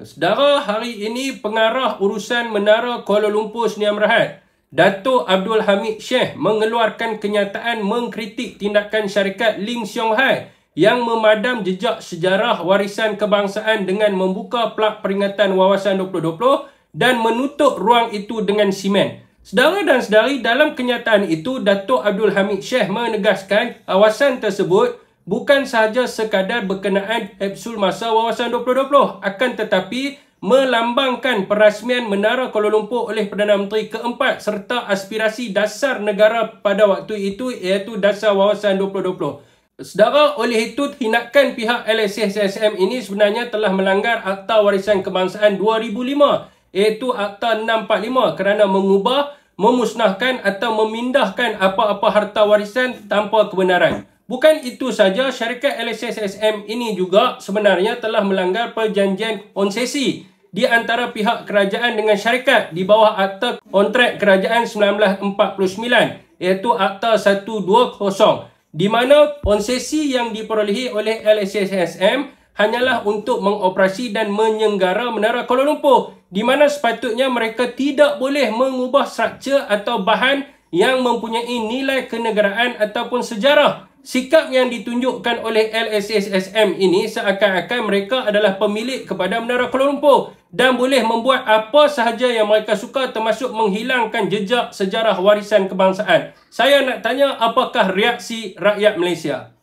Saudara, hari ini pengarah urusan Menara Kuala Lumpur Sdn Bhd, Dato' Abdul Hamid Sheikh mengeluarkan kenyataan mengkritik tindakan syarikat Ling Siong Hai yang memadam jejak sejarah warisan kebangsaan dengan membuka plak peringatan wawasan 2020 dan menutup ruang itu dengan simen. Saudara dan saudari, dalam kenyataan itu, Dato' Abdul Hamid Sheikh menegaskan kawasan tersebut bukan sahaja sekadar berkenaan kapsul masa wawasan 2020, akan tetapi melambangkan perasmian Menara Kuala Lumpur oleh Perdana Menteri keempat serta aspirasi dasar negara pada waktu itu, iaitu Dasar Wawasan 2020. Saudara, oleh itu tindakan pihak LSS-SSM ini sebenarnya telah melanggar Akta Warisan Kebangsaan 2005, iaitu Akta 645, kerana mengubah, memusnahkan atau memindahkan apa-apa harta warisan tanpa kebenaran. Bukan itu saja, syarikat LSS-SSM ini juga sebenarnya telah melanggar perjanjian konsesi di antara pihak kerajaan dengan syarikat di bawah Akta Kontrak Kerajaan 1949, iaitu Akta 120, di mana konsesi yang diperolehi oleh LSS-SSM hanyalah untuk mengoperasi dan menyenggara Menara Kuala Lumpur, di mana sepatutnya mereka tidak boleh mengubah struktur atau bahan yang mempunyai nilai kenegaraan ataupun sejarah. Sikap yang ditunjukkan oleh LSS-SSM ini seakan-akan mereka adalah pemilik kepada Menara Kuala Lumpur dan boleh membuat apa sahaja yang mereka suka, termasuk menghilangkan jejak sejarah warisan kebangsaan. Saya nak tanya, apakah reaksi rakyat Malaysia?